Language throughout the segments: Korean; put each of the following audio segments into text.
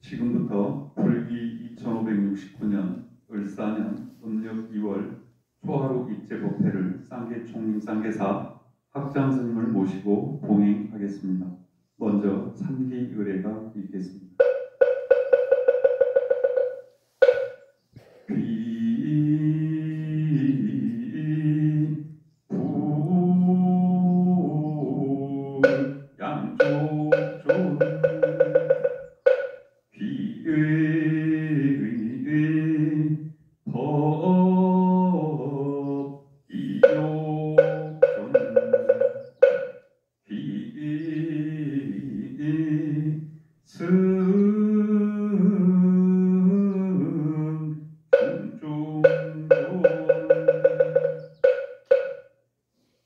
지금부터 불기 2569년 을사년 음력 2월 초하루 입제법회를 쌍계총림 쌍계사 학장 스님을 모시고 봉행하겠습니다. 먼저 삼기 의례가 있겠습니다.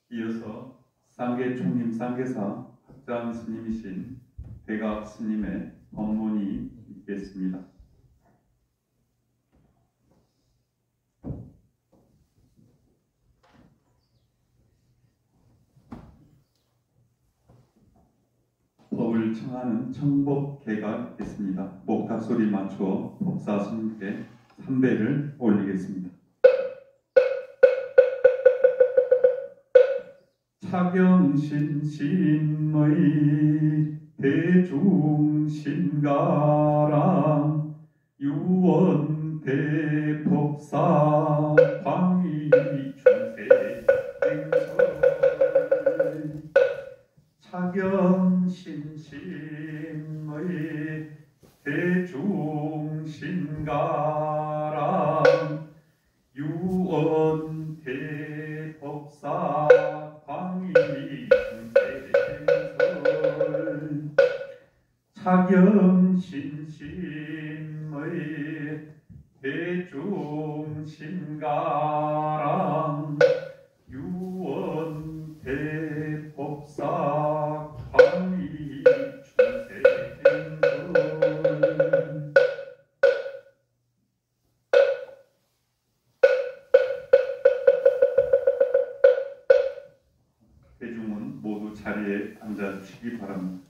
이어서 쌍계총림 쌍계사 학장 스님이신 대각 스님의 법문이 있겠습니다. 법을 청하는 청법계가 있겠습니다. 목탁소리 맞추어 법사 스님께 삼배를 올리겠습니다. 차경신신의 대중신가람 유원대법사 광의중세 행설 차경신신의 대중신가람 유원대법사 광의중세행설 차경신신의 대중신가람 유원대법사 광의중세행설 대중은 모두 자리에 앉아주시기 바랍니다.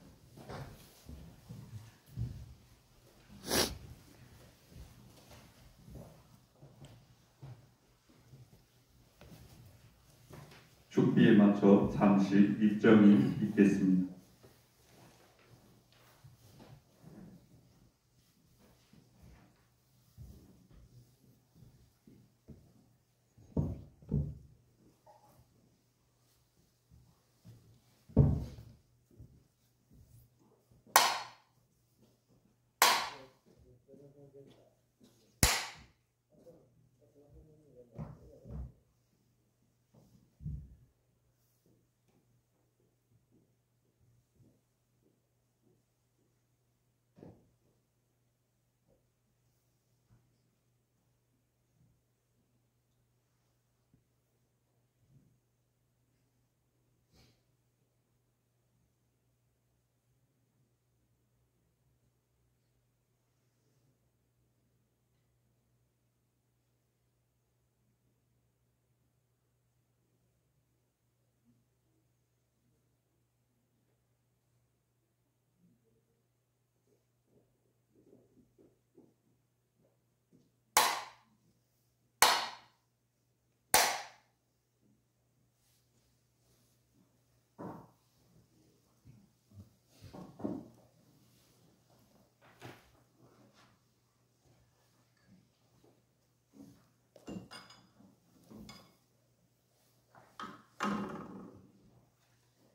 죽비에 맞춰 잠시 입정이 있겠습니다.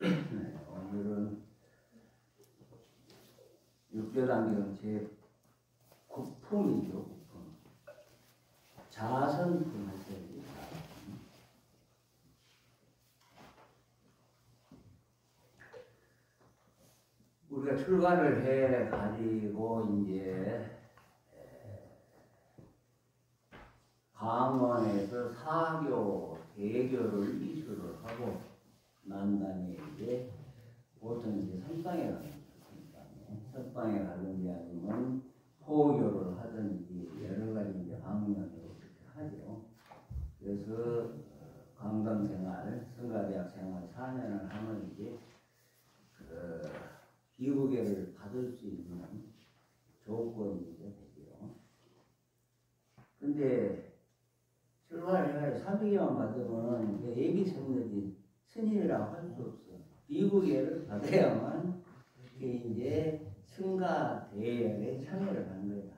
오늘은 육교단경 제9품이죠. 9품. 자선품 할 때입니다. 우리가 출가를 해 가지고 이제 강원에서 사교, 대교를 이수를 하고 난 다음에 이제 보통 이제 선방에 가는 거니까 선방에 가든지 아니면 포교를 하든지 여러 가지 이제 방면으로 그렇게 하죠. 그래서 강당생활, 성가대학 생활 4년을 하면 이제 기부계를 받을 수 있는 조건이죠, 되죠. 근데 출발해서 300개만 받으면 그 예비 성녀지 스님이라고 할 수 없어. 비구계를 받아야만 그게 이제 승가 대열에 참여를 하는 거야.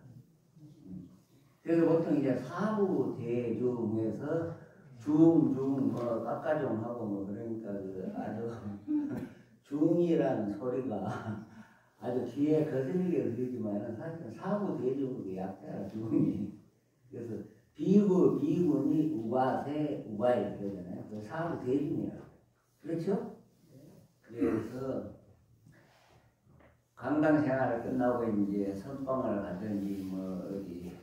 그래서 보통 이제 사부 대중에서 중, 뭐, 깎아종하고 뭐, 그러니까 그 아주 중이라는 소리가 아주 귀에 거슬리게 들리지만 사실은 사부 대중의 약자라, 중이. 그래서 비군이 우바세, 우바이 그러잖아요. 그 사부 대중이라고. 그렇죠? 그래서 강당 생활을 끝나고 이제 선방을 가든지 뭐 어디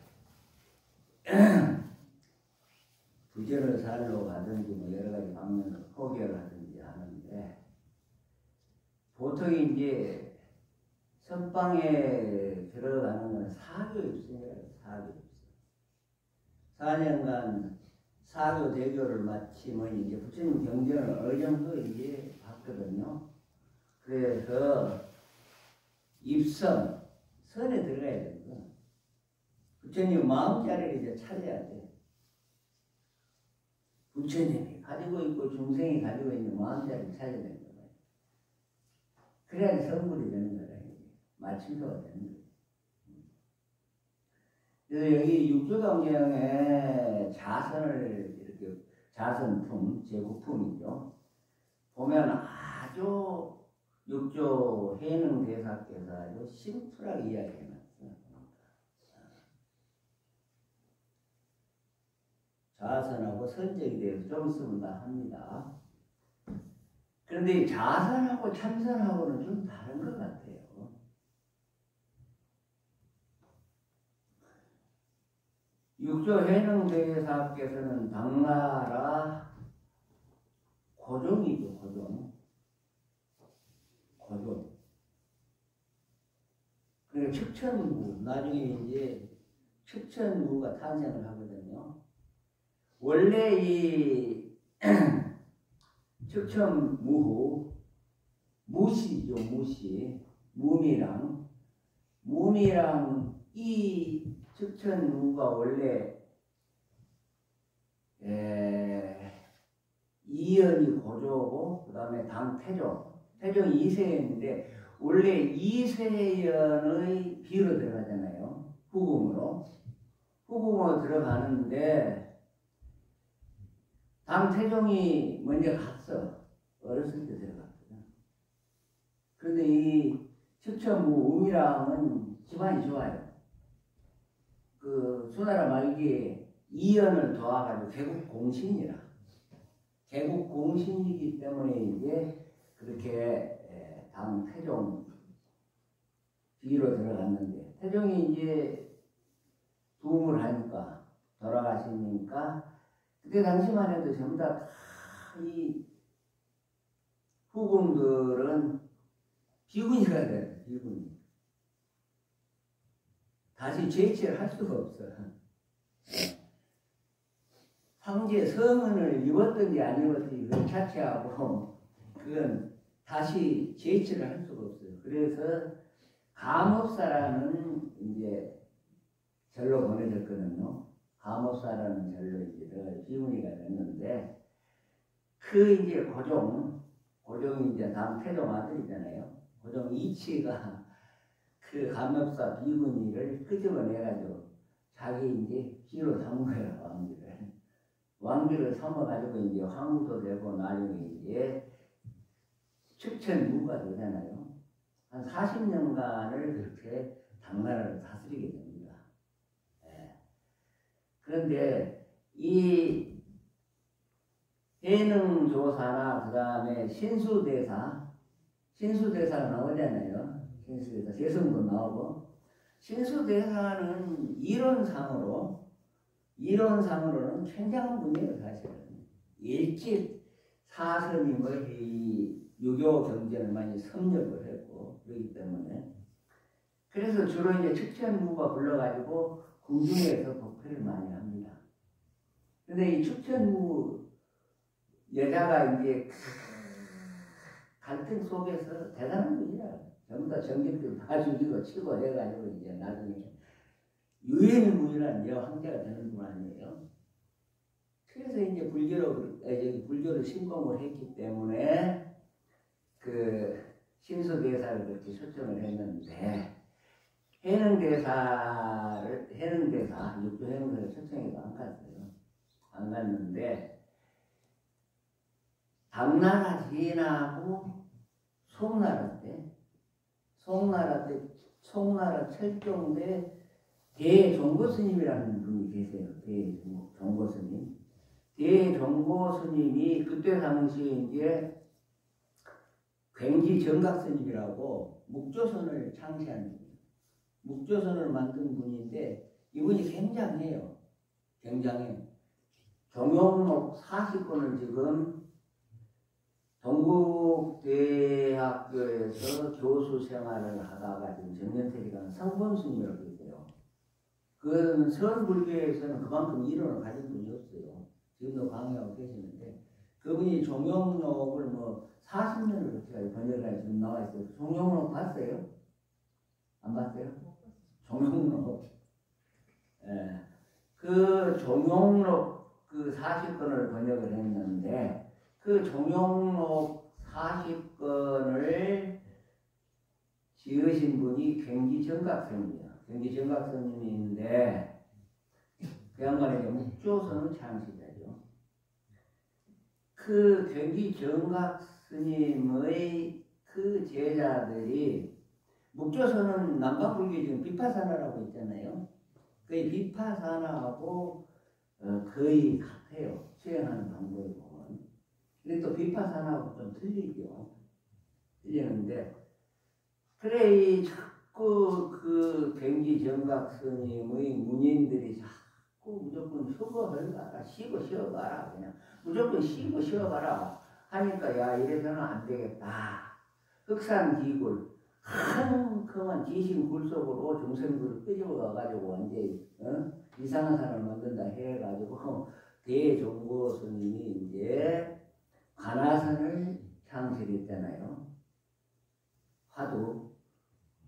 부전을 살러 가든지 뭐 여러 가지 방면으로 포기를 하든지 하는데 보통 이제 선방에 들어가는 건 사교 입성이라고. 사교 입성. 4년간 사교 대교를 마치면 이제 부처님 경전을 어느 정도 이제 봤거든요. 그래서 입선, 선에 들어가야 되는 거. 부처님 마음자리를 이제 찾아야 돼. 부처님이 가지고 있고 중생이 가지고 있는 마음자리를 찾아야 되는 거예요. 그래야지 성불이 되는 거다. 마침표가 되는 거예요. 그래서 여기 육조경경에 자선을 이렇게 자선품, 제국품이죠. 보면 아주 육조 해능 대사께서 아주 심플하게 이야기해놨어요. 자선하고 선적에 대해서 좀 있으면 다 합니다. 그런데 이 자선하고 참선하고는 좀 다른 것 같아요. 육조 해능 대사께서는 당나라 고종이죠, 고종. 그리고 척천무, 나중에 이제 척천무가 탄생을 하거든요. 원래 이 척천무, 무시죠, 무시. 무미랑 이 척천무가 원래 이연이 고조고 그 다음에 당태종, 태종이 2세였는데 원래 2세연의 비로 들어가잖아요. 후궁으로 들어가는데 당태종이 먼저 갔어. 어렸을 때 들어갔거든. 그런데 이 척천무 우미랑은 집안이 좋아요. 그 수나라 말기에 이연을 도와가지고 개국공신이라. 개국공신이기 때문에 이제 그렇게 당 태종 뒤로 들어갔는데 태종이 이제 도움을 하니까 돌아가시니까 그때 당시만 해도 전부 다 이 후궁들은 비군이가 돼요. 비군이. 다시 재치를 할 수가 없어. 황제 성은을 입었든지 안 입었든지 그건 자체하고 그건 다시 재치를 할 수가 없어요. 그래서 감업사라는 이제 절로 보내졌거든요. 감업사라는 절로 이제 비문이가 됐는데 그 이제 고종이 이제 다음 태종 아들이잖아요. 고종 이치가 그 감업사 비문이를 끄집어내가지고 자기 이제 비로 삼은 거예요. 왕비를 삼아가지고 이제 황후도 되고 나중에 이제 척천무가 되잖아요. 한 40년간을 그렇게 당나라를 다스리게 됩니다. 그런데 이 해능조사나 그 다음에 신수대사가 나오잖아요. 신수대사, 재성도 나오고. 신수대사는 이론상으로는 굉장한 분이에요, 사실은. 일찍 사선임을 이 유교 경전을 많이 섭렵을 했고, 그렇기 때문에. 그래서 주로 이제 척천무가 불러가지고 궁중에서 법회를 많이 합니다. 근데 이 척천무 여자가 이제 갈등 속에서 대단한 분이야. 전부 다 정직들 다 죽이고 치고 해가지고 이제 나중에 유일무이한 황제가 되는 분 아니에요. 그래서 이제 불교를 신봉을 했기 때문에 그 신수대사를 그렇게 초청을 했는데 해능대사 육조해능대사를 초청해도 안 갔어요. 안 갔는데 당나라 지나고 송나라 때 송나라 철종대 대종고스님이라는 분이 계세요. 대종고스님. 대종고스님이 그때 당시에 이제 굉지정각스님이라고 묵조선을 창시한 분이에요. 묵조선을 만든 분인데 이분이 굉장해요. 굉장해요. 정용록 40권을 지금 동국대학교에서 교수 생활을 하다가 지금 정년퇴직하는 성본스님이라고 계세요. 그 서울불교에서는 그만큼 이론을 가진 분이 없어요. 지금도 강의하고 계시는데 그분이 종용록을 뭐 40년을 그렇게 번역을 지금 나와 있어요. 종용록 봤어요? 안 봤어요? 종용록. 예. 그 종용록 그 40권을 번역을 했는데 그 종용록 40권을 지으신 분이 굉지정각스님이에요. 굉지정각스님인데 그 양반에게 묵조선은 창시자죠. 그 굉지정각스님의 그 제자들이 묵조선은 남방불교 지금 비파사나라고 있잖아요. 그 비파사나하고 거의 같아요. 수행하는 방법이 보면. 근데 또 비파사나하고 좀 틀리죠. 틀리는데 그래 이 자꾸 그 굉지정각스님의 문인들이 자꾸 무조건 수고하라 쉬고 쉬어가라 그냥 무조건 쉬고 쉬어가라 하니까 야 이래서는 안 되겠다. 흑산기굴 큰 지신 굴 속으로 중생들을 끄집어 가지고 완전히 이상한 사람을 만든다 해가지고 대종고 스님이 이제 관화선을 창설했잖아요. 화두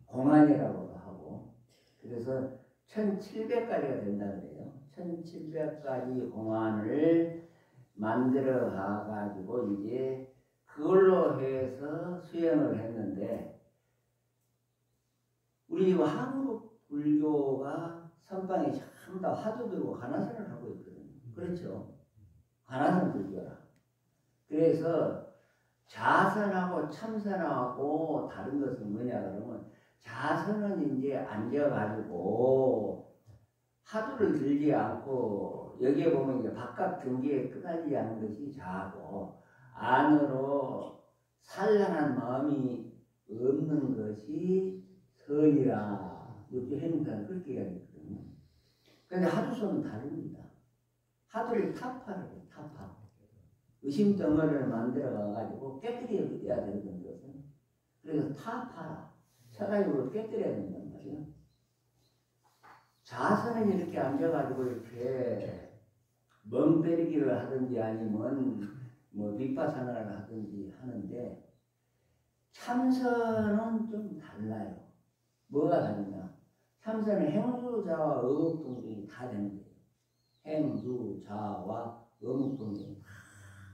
공안이라고도 하고 그래서 1700가지가 된다 그래요. 1700가지 공안을 만들어 가지고 이제 그걸로 해서 수행을 했는데 우리 한국 불교가 선방에 전부 다 화두 들고 관화선을 하고 있거든요. 그렇죠? 관화선 불교라. 그래서 자선하고 참선하고 다른 것은 뭐냐 그러면 자선은 이제 앉아가지고 화두를 들지 않고 여기에 보면 이제 바깥 경계에 끄달리지 않는 것이 자고 안으로 산란한 마음이 없는 것이 선이라 이렇게 해놓으면 그렇게 이야기했거든요. 그런데 하두선은 다릅니다. 하두를 타파라고 타파. 의심 덩어리를 만들어 가지고 깨뜨려야 되는 것은 그래서 타파라. 차가지고 깨뜨려야 된단 말이에요. 자선은 이렇게 앉아가지고 이렇게 멍 때리기를 하든지 아니면 뭐 빗바사나를 하든지 하는데 참선은 좀 달라요. 뭐가 다르냐? 참선은 행주자와 어묵동정이 다 되는 거예요. 행주자와 어묵동정이 다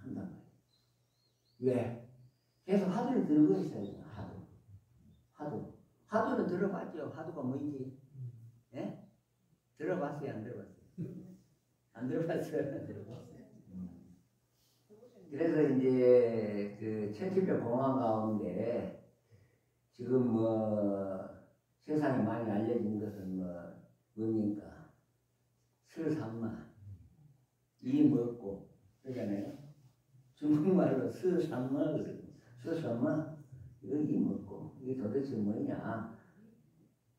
한단 말이에요. 왜? 계속 화두를 들고 있어야 돼요. 화두. 화두는 들어봤죠? 화두가 뭔지? 예? 들어봤어요? 안 들어봤어요? 안 들어봤어요? 그래서 이제 그 1700 공안 가운데 지금 뭐 세상에 많이 알려진 것은 뭡니까? 스삼마 이 먹고 그러잖아요. 중국말로 스삼마 스삼마 이거 이 먹고 이게 도대체 뭐냐?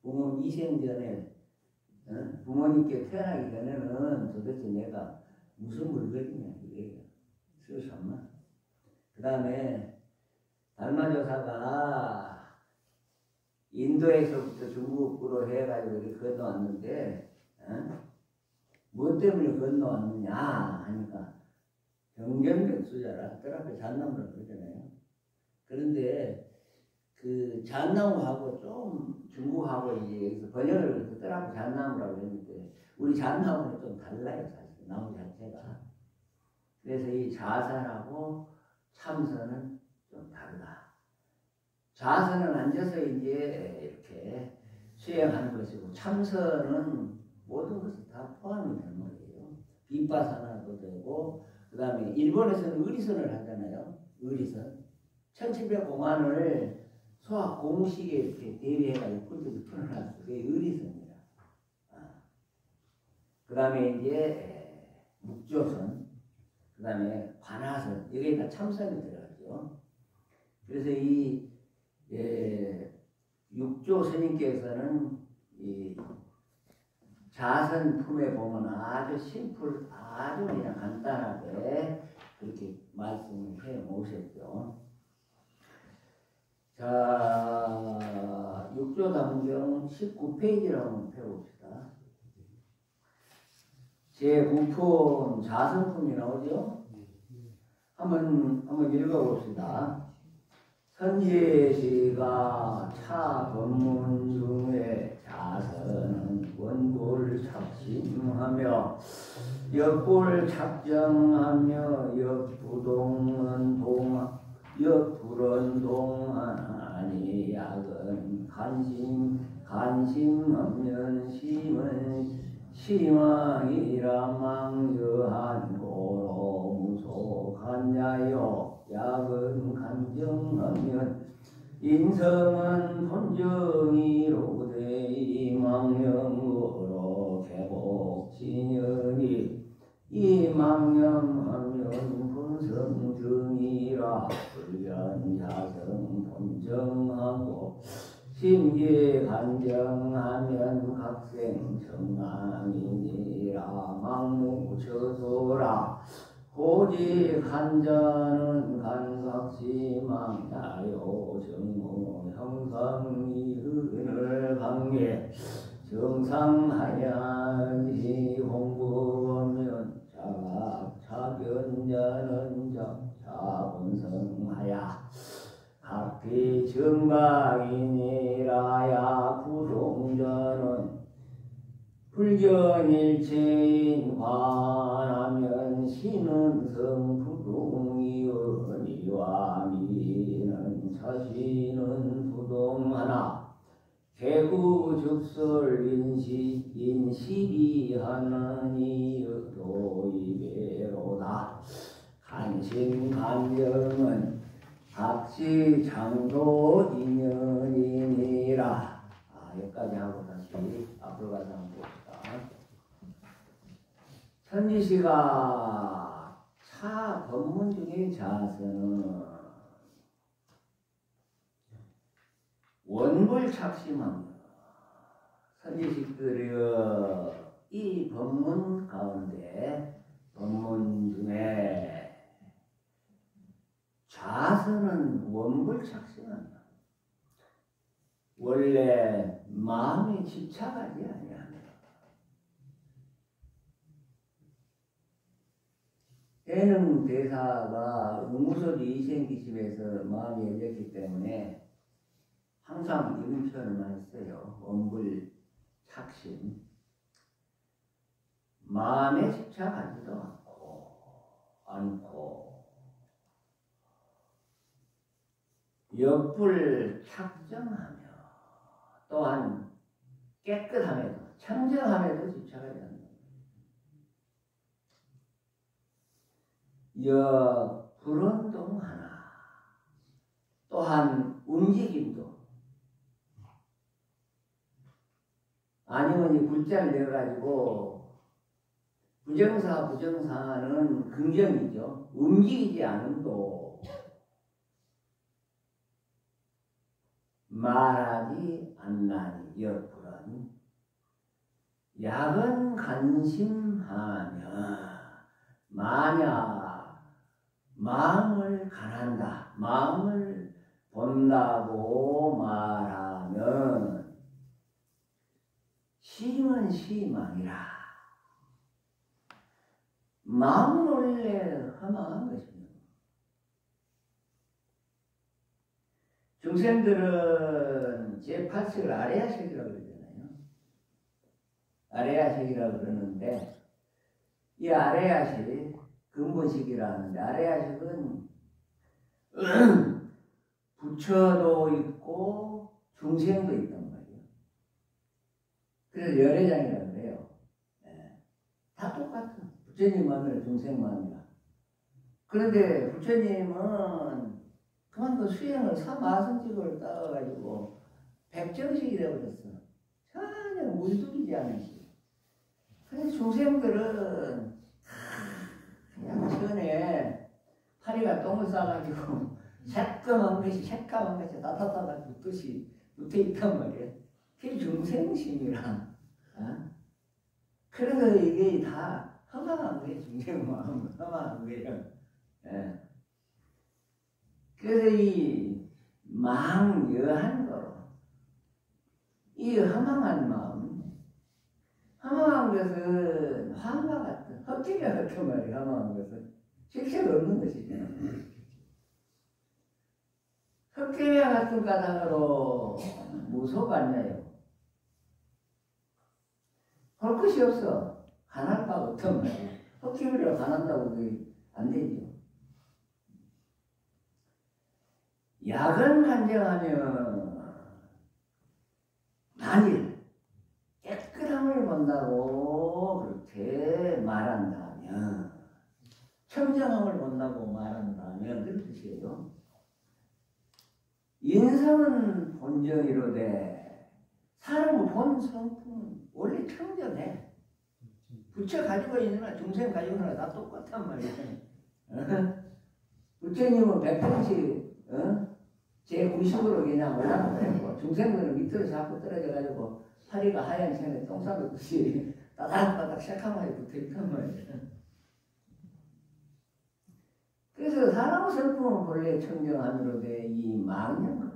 부모 미생 전에 부모님께 태어나기 전에는 도대체 내가 무슨 물건이냐 이거예요. 스삼마. 그 다음에 달마조사가 인도에서부터 중국으로 해가지고 이렇게 건너왔는데 뭐 때문에 건너왔느냐 하니까 병견백수자라 뜰 앞에 잣나무라 그러잖아요. 그런데 그 잣나무하고 좀 중국하고 이제 여기서 번역을 듣더라고 잣나무라고 했는데 우리 잣나무는 좀 달라요 사실 나무 자체가. 그래서 이 자선하고 참선은 좀 다르다. 자선은 앉아서 이제 이렇게 수행하는 것이고 참선은 모든 것이 다 포함이 되는 거예요. 빗바사나도 되고 그 다음에 일본에서는 의리선을 하잖아요. 의리선. 1700공안을 소학 공식에 이렇게 대비해가지고 꿀떡이 풀어놨어. 그게 의리선이라. 그 다음에 이제 묵조선, 그 다음에 관하선, 여기에 다 참선이 들어가죠. 그래서 이 육조 스님께서는 이 자선품에 보면 아주 심플, 아주 그냥 간단하게 그렇게 말씀을 해 오셨죠. 자, 육조담경 19페이지를 한번 펴봅시다. 제9품 자선품이 나오죠? 한번 읽어봅시다. 선제시가 차 법문 중에 자선은 원골 착심하며 역골 착정하며 역불은 동하니 약은 간심하면 심왕이라 망여한 고로 무속한자요 약은 간정하면 인성은 본정이로되 이망령으로 개복진연이 이망령하면 본성정이라 불변자성 본정하고 심기간정하면 각생정망이니라 망무처소라 고지 간자는 간각시망야요 정무 형상이은을 강해 정상하야지 공부하면 자견자는 자본성하야 각기 정박이니라야 부동자는 불견일체인 관하면 신은성 부동이언이와 미는 자신은 부동하나 개구즉설 인식이 하나니여도 이배로다. 간신간정은 각시 장도 인연이니라. 여기까지 하고 다시 앞으로 가서 한번 봅시다. 선지시가 차 법문 중에 자서는 원불 착심합니다. 선지식들이여 이 법문 가운데 법문 중에 자서는 원불 착심한다. 원래 마음이 집착하지 아니합니다. 대능 대사가 응무소리 이생기심에서 마음이 열렸기 때문에 항상 이런 표현을 많이 써요. 원불 착심. 마음에 집착하지도 않고 역불 착정하며 또한 깨끗함에도 청정함에도 집착하지 않는다. 불운동하나 또한 움직임도 아니면 이 불자를 내가지고 부정사는 긍정이죠. 움직이지 않음도 말하지 않나니 역불은 약은 간심하며 만약 마음을 간한다. 마음을 본다고 말하면 심은 심망이라. 마음은 원래 험한 것입니다. 중생들은 제8색을 아레아색이라고 그러잖아요. 아레아색이라고 그러는데 이 아레아색, 근본식이라 하는데 아레아색은 부처도 있고 중생도 있단 말이에요. 그래서 열애장이라고 그래요. 네. 다 똑같아. 부처님 마음이라 중생 마음이라. 그런데 부처님은 그만큼 수행을 사마성직을 따라가지고 백정식이 되어버렸어. 전혀 물들이지 않은 식. 그래서 중생들은 그냥 전에 파리가 똥을 싸가지고 새까만 것이 따뜻하다 붙듯이 붙어있단 말이에요. 그게 중생심이라. 어? 그래서 이게 다 허망한 거예요. 중생 마음은 허망한 거예요. 예. 그래서 이 망여한 거로 이 허망한 마음, 허망한 것은 화음과 같은 헛기가 같은 말이에요. 허망한 것은 실체가 없는 것이죠. 헛기와 같은 까닭으로 무소가냐요. 할 것이 없어. 가날 바가 없단 말이에요. 헛기를 가난다고 그게 안 되죠. 약은 간증하면 만일 깨끗함을 본다고 그렇게 말한다면, 청정함을 본다고 말한다면 그런 뜻이에요. 인성은 본정이로되 사람의 본 성품은 원래 청정해. 부처 가지고 있느나 중생 가지고 있느나 다 똑같단 말이에요. 부처님은 100%씩 제90으로 그냥 올라가고 중생들은 밑으로 자꾸 떨어져가지고 파리가 하얀 천에 똥 싸듯이 따닥따닥 새카마에 붙어있단 말이에요. 그래서 사람의 성품은 본래 청정함으로되 이 망념으로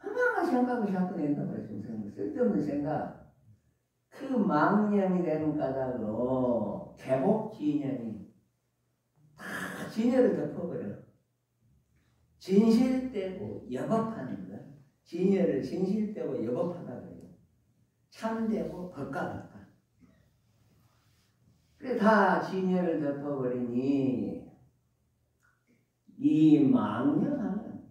허망한 생각을 자꾸 낸단 말이에요. 중생들 쓸데없는 생각. 그 망념이 되는 까닭으로 개복진연이 다 진여를 덮어버려. 진실되고 여법하는 것. 진여를 진실되고 여법하다 그래요. 참되고 법과 같다. 그래 다 진여를 덮어버리니 이 망념하면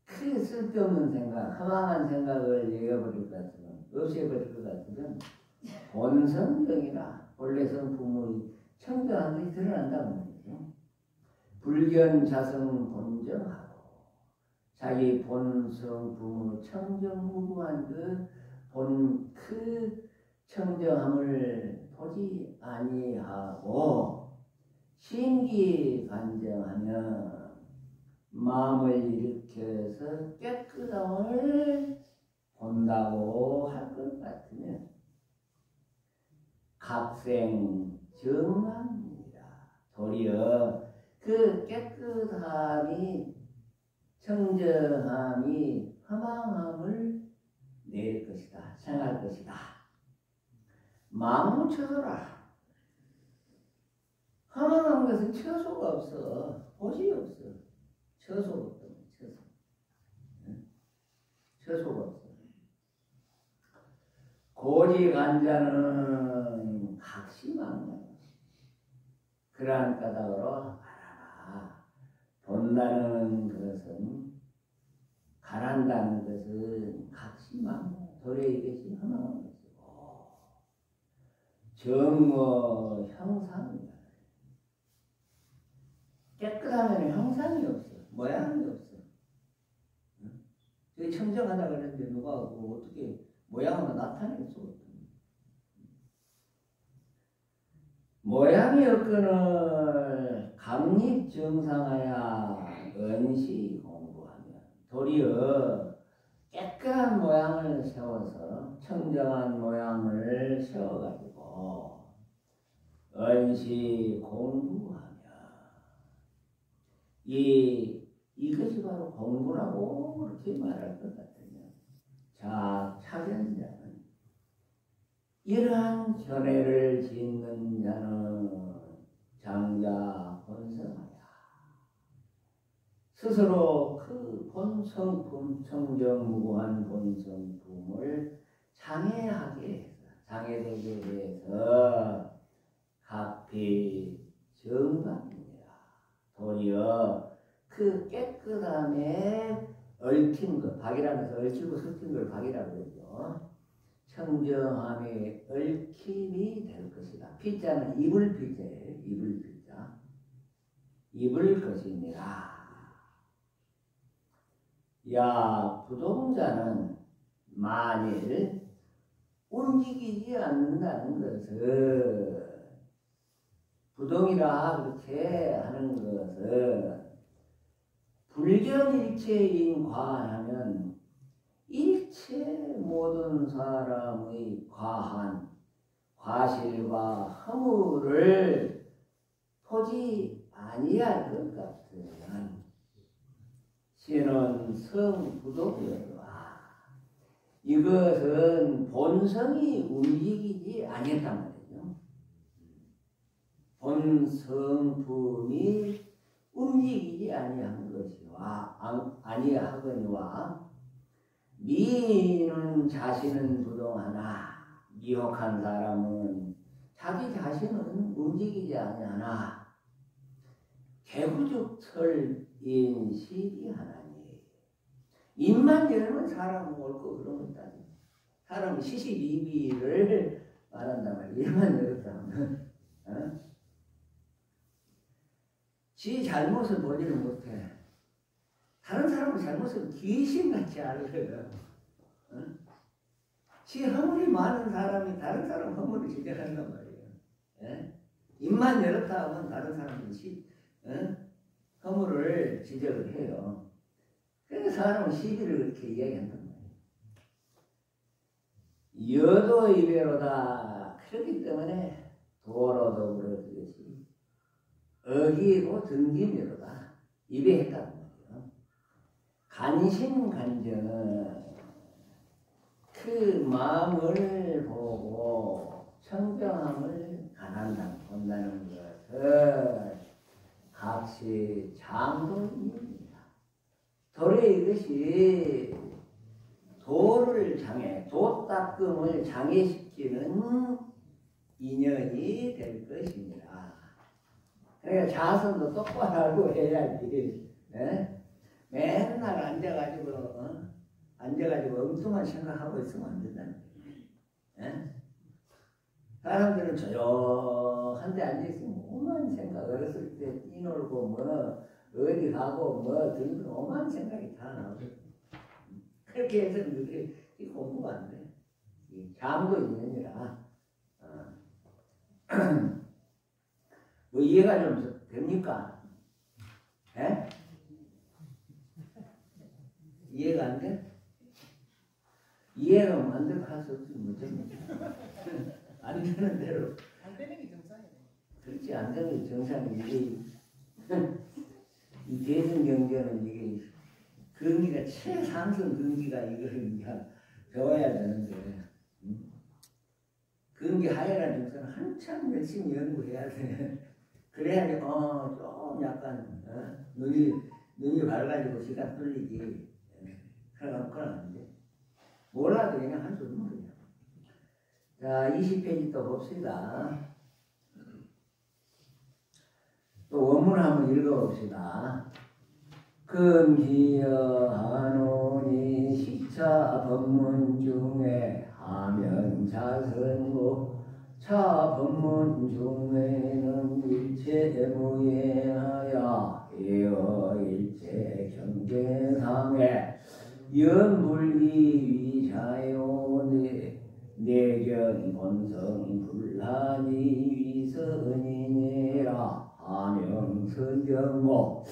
그 쓸데없는 생각, 허망한 생각을 얘기해버릴 것 같으면, 없애버릴 것 같으면 본성정이라 본래 성품의 청정한 것이 드러난다고 말이죠. 불견 자성 본정하고 자기 본성 부모 청정무구한 그 청정함을 보지 아니하고 심기간정하면 마음을 일으켜서 깨끗함을 본다고 할 것 같으면 각생정함이라. 도리어 그 깨끗함이 청정함이 허망함을 낼 것이다. 생할 것이다. 마음은 처소라. 허망한 것은 처소가 없어. 보시 없어. 처소가 없다. 처소가 없어. 고지간자는 각심한 그러한 까닭으로 알아라. 본다는 것은, 가란다는 것은 각심한 도리어 이것이 허망한 것이고 정뭐 형상이다. 깨끗하면 형상이 없어. 모양이 없어. 저기 청정하다 그랬는데 누가 어떻게 모양으로 나타낼 수 없다. 모양이 없거늘 강립정상하야 은시 공부하면 도리어 깨끗한 모양을 세워서 청정한 모양을 세워가지고 은시 공부하면 이것이 바로 공부라고 그렇게 말할 것 같으면 차견자는 이러한 견해를 짓는 자는 장자 본성하야 스스로 그 본성품, 청정무고한 본성품을 장애하게 해서, 장애되게 해서 각피 정박이니라. 도리어 그 깨끗함에 얽힌 것, 박이라면서 얽히고 섞인 걸 박이라고 그러죠. 청정함에 얽힘이 될 것이다. 피자는 입을 피자예요. 입을 피자. 입을 것이니라. 야, 부동자는 만일 움직이지 않는다는 것은, 부동이라 그렇게 하는 것은 불견일체인 과하면 일체 모든 사람의 과한 과실과 허물을 보지 아니할 것 같으면 신은 성부동이라. 이것은 본성이 움직이지 아니했단 말이죠. 본성품이 움직이지 아니한 것이와 아니하거니와 미인은 자신은 부동하나 미혹한 사람은 자기 자신은 움직이지 아니하나 개구죽설인실이 하나니. 입만 열면 사람은 옳고 그런 거 있다니. 사람은 시시비비를 말한단 말이야. 입만 열었다 하면 지 잘못을 보지를 못해. 다른 사람의 잘못을 귀신같이 알아요. 지 허물이 많은 사람이 다른 사람 허물을 지적한단 말이에요. 입만 열었다 하면 다른 사람이 허물을 지적을 해요. 그래서 사람은 시비를 그렇게 이야기한단 말이에요. 여도이배로다. 그렇기 때문에 도로도 그렇듯이 어기고 등기미로다. 입에 했다는 말이에요. 간신간정은 그 마음을 보고 청정함을 본다는 것은 같이 장도입니다. 도래 이것이 도를 장애, 도닦음을 장애시키는 인연이 될 것입니다. 그러니까 자선도 똑바로 하고 해야지. 맨날 앉아가지고 엉뚱한 생각하고 있으면 안 된다는 거예요. 사람들은 조용한 데 앉아있으면 오만 생각, 어렸을 때 뛰놀고 뭐 어디 가고 뭐 등등 오만 생각이 다 나오고. 그렇게 해서 너희들이 공부가 안 돼. 장도 있느니라. 뭐 이해가 좀 됩니까? 이해가 안 돼? 이해가 안 되면 할 수 없지 뭐. 안 되는 대로. 안 되는 게 정상이네. 그렇지, 안 되는 게 정상이지. 이 대승경전은 이게 근기가 최상승 근기가 이거를 이제 배워야 되는데, 근기 하야라는 역사는 한참 열심히 연구해야 돼. 그래야지 좀 약간 눈이 밝아지고 시간 뚫리지. 그러면 안 돼. 몰라도 그냥 한 줄 모르냐. 자, 20페이지 또 봅시다. 또 원문 한번 읽어봅시다. 금기여하노니 시차 법문 중에 하면 자선고 차 법문 중에는 일체 무예하여 에어 일체 경계상에 연불이위자요 내견 본성 불란이 위선이니라 하명선정고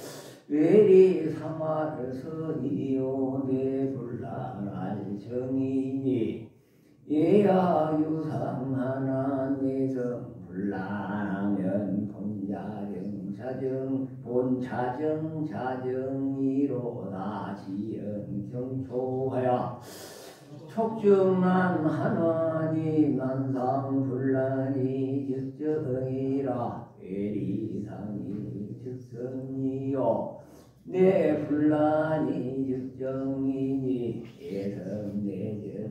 외리 사마르선이요 내불란할 정이니 예야 유상하나 내성 불란하면 본자정 자정 본자정 자정이로다 지연 경초하여 촉정난 하나니 난상 불란이 즉정이라 외리상이 즉성이요 내 분란이 육정이니 대성내정이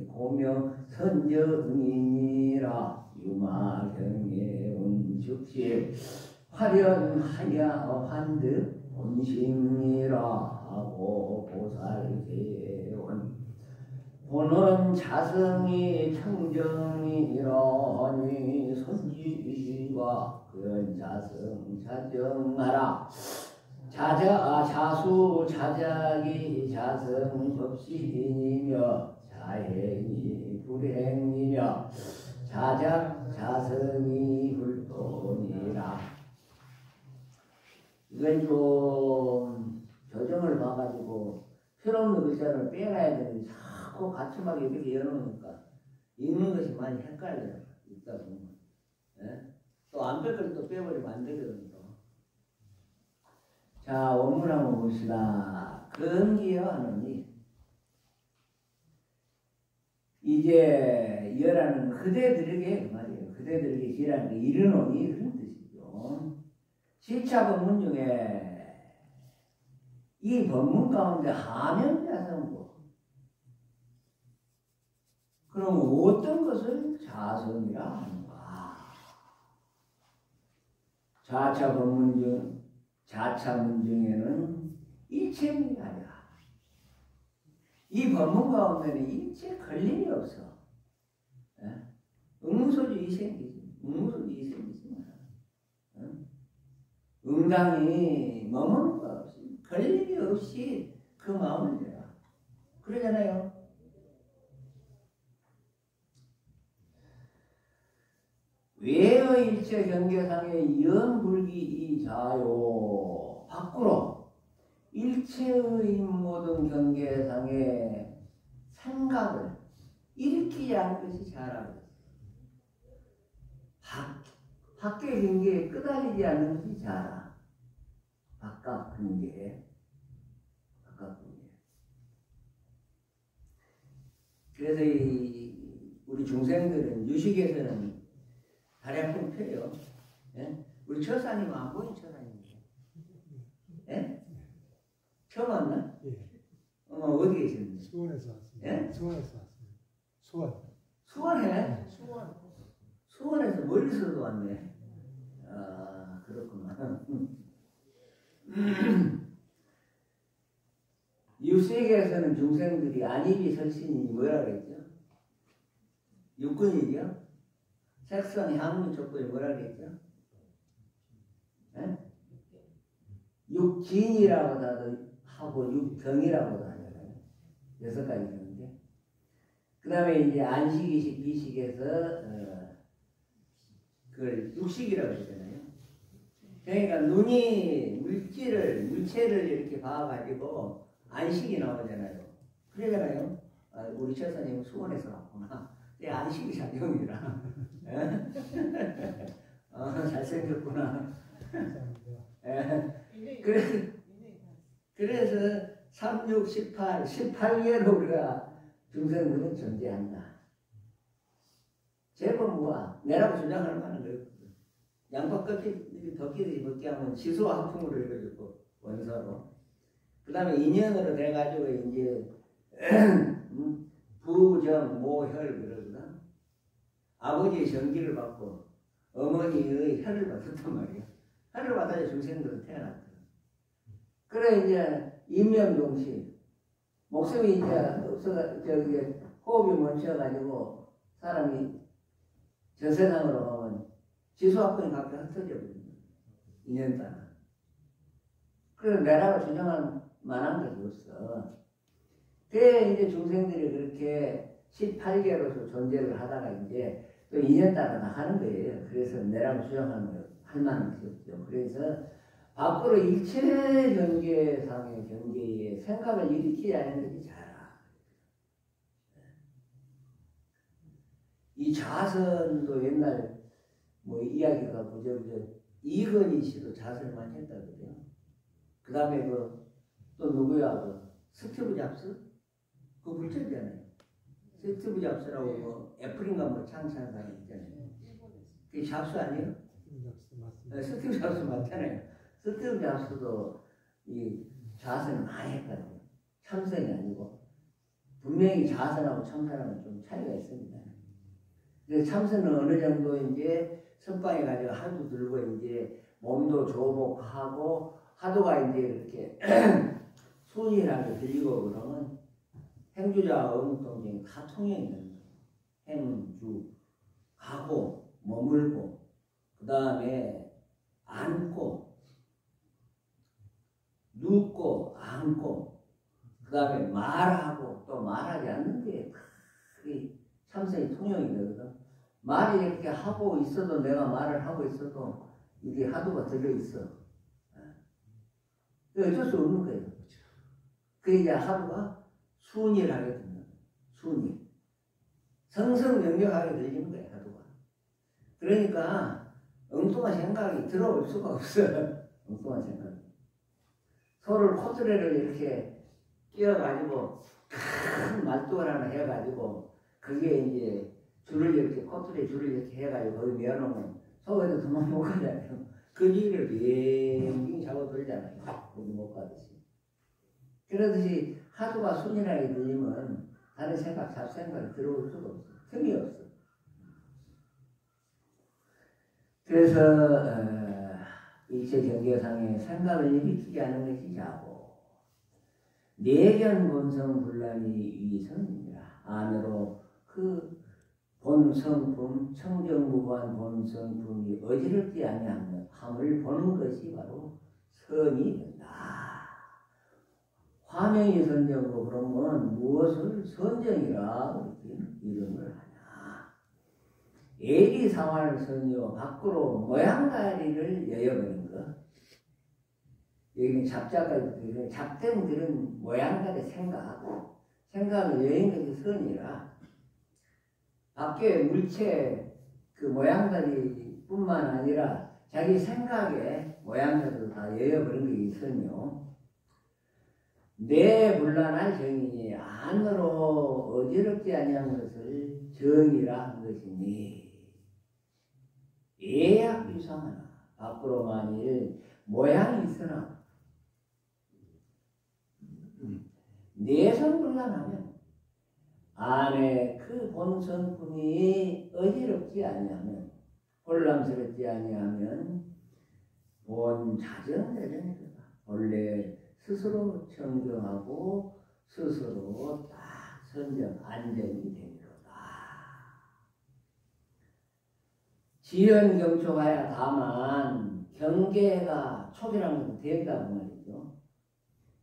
고명 선정이니라 유마경에 온 즉시 화련하야 환득 본심이라 하고 보살대원 보는 자성이 청정이라니 선지와 그런 자성 자정하라 자수 자작이 자성 법신이며 자행이 불행이며 자작 자성이 불돈이라. 이건 좀 교정을 봐가지고 필요없는 글자를 빼놔야 되는데 자꾸 가츠막이 이렇게 열어놓으니까 읽는 것이 많이 헷갈려요. 읽다 보면. 예? 또 안 뺄 걸 또 빼버리면 안 되거든요. 자, 원문 한번 봅시다. 근기여 하느니 이제 여라는 그대들에게 그 말이에요. 그대들에게 기라는 게 이르노니 그런 뜻이죠. 시차 법문 중에 이 법문 가운데 하면자성고 그럼 어떤 것을 자성이라 하는가? 자차 법문 중 자차문 중에는 일체문이 아니라 이 법문 가운데는 일체 걸림이 없어. 예? 응소주 이생기지. 응소주 이생기지. 응당이 머무는 거 없이 걸림이 없이 그 마음을 내라. 그러잖아요. 외의 일체 경계상의 영불기 이자요 밖으로 일체의 모든 경계상의 생각을 일으키지 않는 것이 자라고 밖의 경계에 끄달리지 않는 것이 자라. 바깥 경계. 그래서 우리 중생들은 유식에서는 다리 아픈 펴요. 예? 우리 처사님 안 보인 처사님이에요. 예? 처음 왔나? 예. 어디 계시는데? 수원에서 왔습니다. 예? 수원에서 왔습니다. 수원. 수원에? 네. 수원에서 멀리서도 왔네. 아, 그렇구나. 유색에서는 중생들이 안입이 설신이 뭐라 그랬죠? 육근이죠? 색성, 향미, 촉구이 뭐라 그랬죠? 예? 육진이라고도 하고 육경이라고도 하잖아요. 6가지 있는데 그 다음에 이제 안식이식, 이식에서 그걸 육식이라고 했잖아요. 그러니까 눈이 물체를 이렇게 봐가지고 안식이 나오잖아요. 그러잖아요. 아, 우리 처사님은 수원에서 왔구나. 내 안식이 작용이라. 잘생겼구나. 그래서 3, 6, 18, 18개로 우리가 중생들은 존재한다. 제법 뭐야? 내라고 주장할 만한 거예요. 양파 덮기를 먹게 하면 지수와 합풍으로 이루어졌고 원서로. 그 다음에 인연으로 돼가지고 이제 부정 모혈 그러거든. 아버지의 전기를 받고 어머니의 혈을 받았단 말이야. 혈을 받아야 중생들은 태어났거든. 그래 이제 인명동시 목숨이 이제 없어가 저기 호흡이 멈춰가지고 사람이 저 세상으로 가면 지수합병이 각각 흩어져 버립니다. 2년 동안. 그래서 내라고 주장할 만한 것이 없어. 그래 이제 중생들이 그렇게 18개로서 존재를 하다가 이제 또 2년 따라 나가는 거예요. 그래서 내라고 주장할 만한 것이 없죠. 그래서 밖으로 일체 경계상의 경계에 생각을 일으키지 않는 것이 자라. 이 자선도 옛날 뭐 이야기가 부저부저 이건희 씨도 자선을 많이 했다거든요. 그 다음에 또 누구야? 스티브 잡스? 그거 불쳤잖아요. 스티브 잡스라고 뭐 애플인가 뭐 창시한 사람이 있잖아요. 그게 잡스 아니에요? 스티브 잡스 맞습니다. 스티브 잡스 맞잖아요. 스티브 잡스도 이 자선을 많이 했거든요. 참선이 아니고 분명히 자선하고 참선하고 좀 차이가 있습니다. 그래서 참선은 어느 정도 이제 선방에 가지고 하도 들고 이제 몸도 조복하고 하도가 이제 이렇게 순이하게 들리고 그러면 행주자 어묵동쟁이 다 통해 있는 거예요. 행주 가고 머물고 그 다음에 앉고 눕고 앉고 그 다음에 말하고 또 말하지 않는데 그게 참선이 통용이 되거든. 말이 이렇게 하고 있어도 내가 말을 하고 있어도 이게 하도가 들어있어. 어쩔 수 없는 거예요. 그 이제 하도가 순위를 하게 됩니다. 순위. 성성명명하게 들리는 거예요. 하도가. 그러니까 엉뚱한 생각이 들어올 수가 없어. 엉뚱한 생각이. 소를 코트레를 이렇게 끼워가지고 큰 말뚝을 하나 해가지고 그게 이제 줄을 이렇게 코트레 줄을 이렇게 해가지고 거기 메어놓으면 소에도 도망 못 가잖아요. 그 일을 빙빙 잡아 돌잖아요. 거기 못 가듯이. 그러듯이 하도가 순이하게 들리면 다른 생각, 잡생각이 들어올 수가 없어. 틈이 없어. 그래서 일체 경계상에 생각을 일으키지 않은 것이 자고 내견 본성 분란이 위선이라 안으로 그 본성품 청정무관 본성품이 어지럽지 아니함을 보는 것이 바로 선이 된다. 화명이 선정으로 그러면 무엇을 선정이라 이름을 하냐. 애리상활선이요 밖으로 모양가리를 여여버린 것. 여기는 잡자가 잡된 모양가리 생각을 여인 것이 선이라 밖에 물체 그 모양가리 뿐만 아니라 자기 생각에 모양가리도 다 여여버린 것이 선이요. 내 불란한 정인이 안으로 어지럽지 아니한 것을 정이라 한 것이니 예약유상하나 밖으로 만일 모양이 있으나 내성불란하면 안에 그 본성품이 어지럽지 아니하면 혼란스럽지 아니하면 본 자정대전이다. 본래 스스로 청정하고 스스로 딱 선정 안정이 되리로다. 지연경초가야 다만 경계가 촉이라는 것도 된다고 말이죠.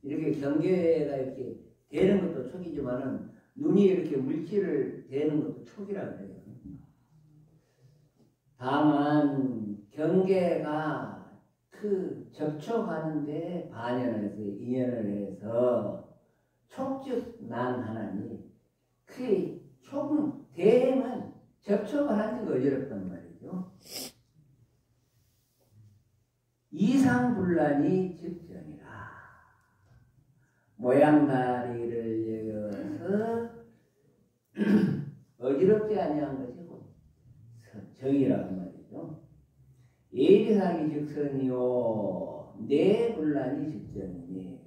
이렇게 경계가 이렇게 되는 것도 촉이지만은 눈이 이렇게 물질을 대는 것도 촉이라고 그래요. 다만 경계가 그 접촉하는데 반연을 해서 인연을 해서 촉즉 난 하나니 그 촉은 대행은 접촉을 하는 게 어지럽단 말이죠. 이상불란이 즉전이라 모양다리를 여겨서 어지럽지 아니한 것이 곧 정이라고 말이죠. 예리상이 즉선이요 내 분란이 즉전이니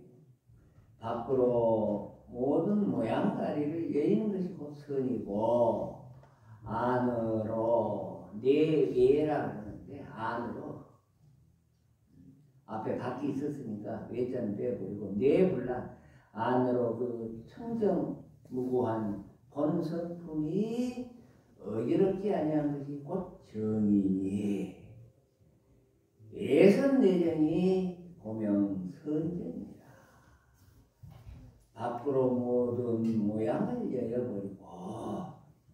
밖으로 모든 모양다리를 여는 것이 곧 선이고 안으로 내 외라고 하는데 안으로 앞에 밖이 있었으니까 외자는 빼버리고 내 분란 안으로 그 청정무구한 본성품이 어지럽지 아니한 것이 곧 정이니 예선내정이 고명선정이다. 밖으로 모든 모양을 여여버리고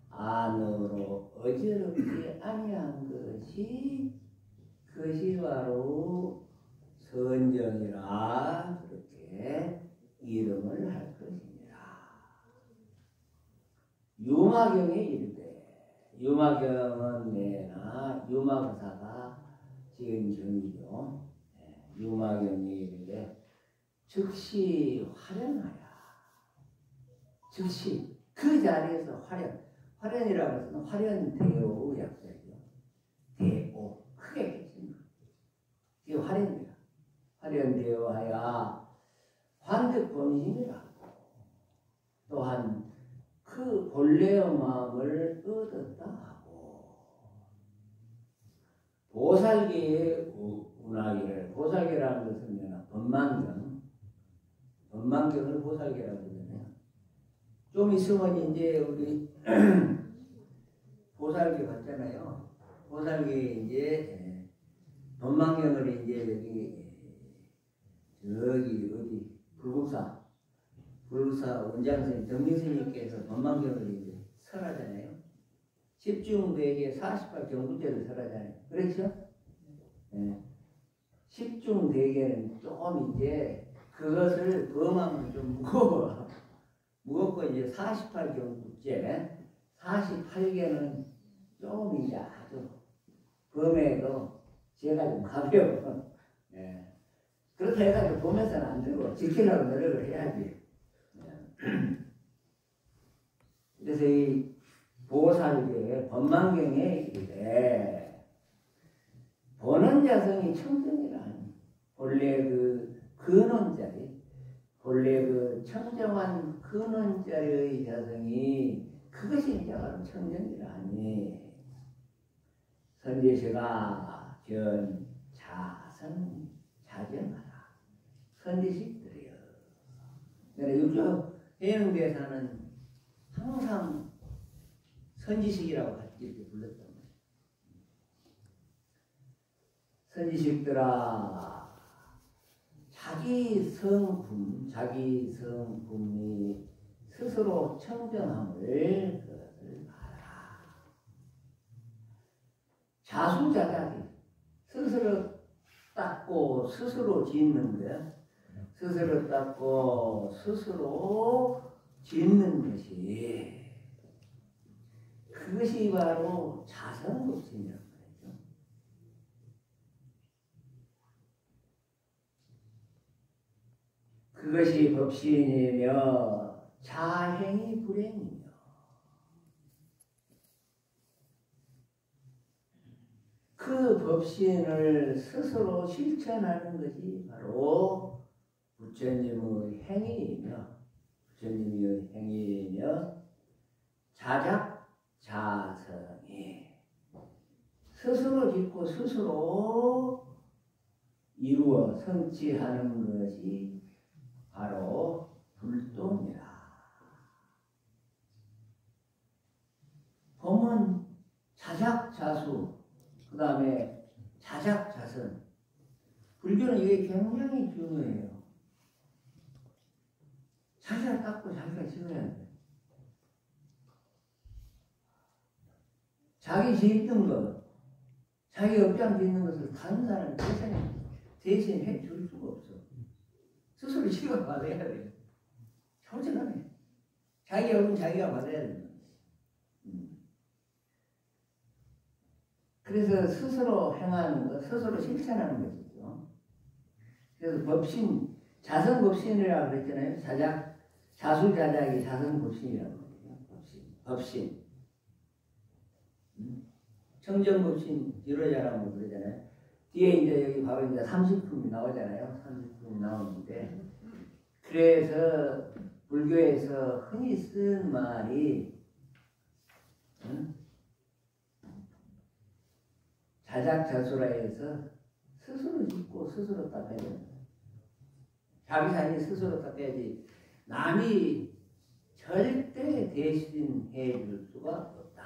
안으로 어지럽지 아니한 그것이 바로 선정이라 그렇게 이름을 할 것입니다. 유마경에 이르되 유마경은 내나 유마거사가 지은 경이죠. 유마경에 이르되 즉시 활연하야. 즉시 그 자리에서 활연이라고 해서 활연대오 약자죠. 대오 크게 계신 거. 이게 활연이야. 활용되어 하여 환득본심이라 또한 그 본래의 마음을 얻었다 하고 보살계의 운하기를 보살계라는 것은 법망경을 보살계라고 그러잖아요. 좀 있으면 이제 우리 보살계 봤잖아요. 보살계 이제 법망경을 이제 여기 어디 불국사 원장스님 덕민스님께서 법망경을 이제 설하잖아요. 10중대계 48경부제를 설하잖아요. 그렇죠? 네. 10중대계는 좀 이제 그것을 범하면 좀 무겁고 이제 48경부제 48개는 좀 이제 아주 범해도 제가 좀 가벼워. 네. 그렇다 해가지고 보면서는 안 되고 지키려고 노력을 해야지. 그래서 이 보살계 법망경에 이르되 보는 자성이 청정이라니 본래 그 근원자리 본래 그 청정한 근원자리의 자성이 그것이 이제 바로 청정이라니 선지시가 견 자성 자정하라 선지식들이여. 내가 육조 해영대사는 항상 선지식이라고 이렇게 불렀단 말이에요. 선지식들아 자기 성품이 스스로 청정함을 그것을 알아. 자수자작이 스스로 닦고 스스로 짓는 것, 스스로 닦고 스스로 짓는 것이 그것이 바로 자성법신이라는 거죠. 그것이 법신이며 자행이 불행이며 그 법신을 스스로 실천하는 것이 바로 부처님의 행위이며 자작자성이 스스로 짓고 스스로 이루어 성취하는 것이 바로 불도입니다. 법은 자작자수, 그 다음에 자작자선. 불교는 이게 굉장히 중요해요. 자기가 닦고 자기가 지어야 돼. 자기 짓는 것, 자기 업장 짓는 것을 다른 사람이 대신 해줄 수가 없어. 스스로 지가 받아야 돼. 처절하네. 자기 업은 자기가 받아야 된다. 그래서 스스로 행하는 것, 스스로 실천하는 것이죠. 그래서 법신, 자성법신이라고 그랬잖아요. 자수자작이 자성법신이라고 그래요. 법신. 청정법신 이루어져라고 그러잖아요. 뒤에 이제 여기 바로 이제 30품이 나오잖아요. 30품이 나오는데. 그래서 불교에서 흔히 쓴 말이, 자작자수라 해서 스스로 짓고 스스로 닦아야 된다. 자기 자신이 스스로 닦아야지 남이 절대 대신해 줄 수가 없다.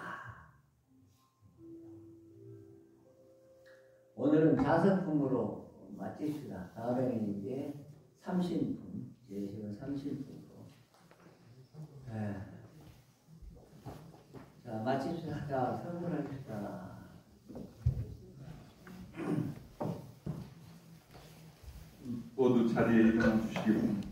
오늘은 자성품으로 마칩시다. 다음에는 이제 삼신품, 제시는 삼신품으로. 자, 마칩시다. 자, 선물합시다. 모두 자리에 일어나 주시기 바랍니다.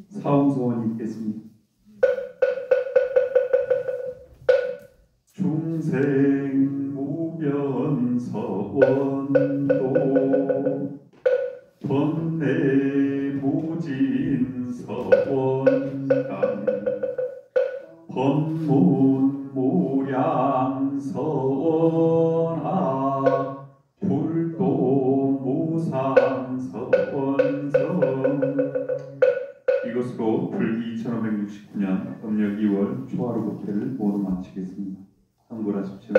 사음소원이 있겠습니다. 중생 무변서원도 번뇌 무진 서원간 법문무량서원하 불도무상서원성. 이것으로 불기 2569년 음력 2월 초하루 국회를 모두 마치겠습니다. 성불하십시오.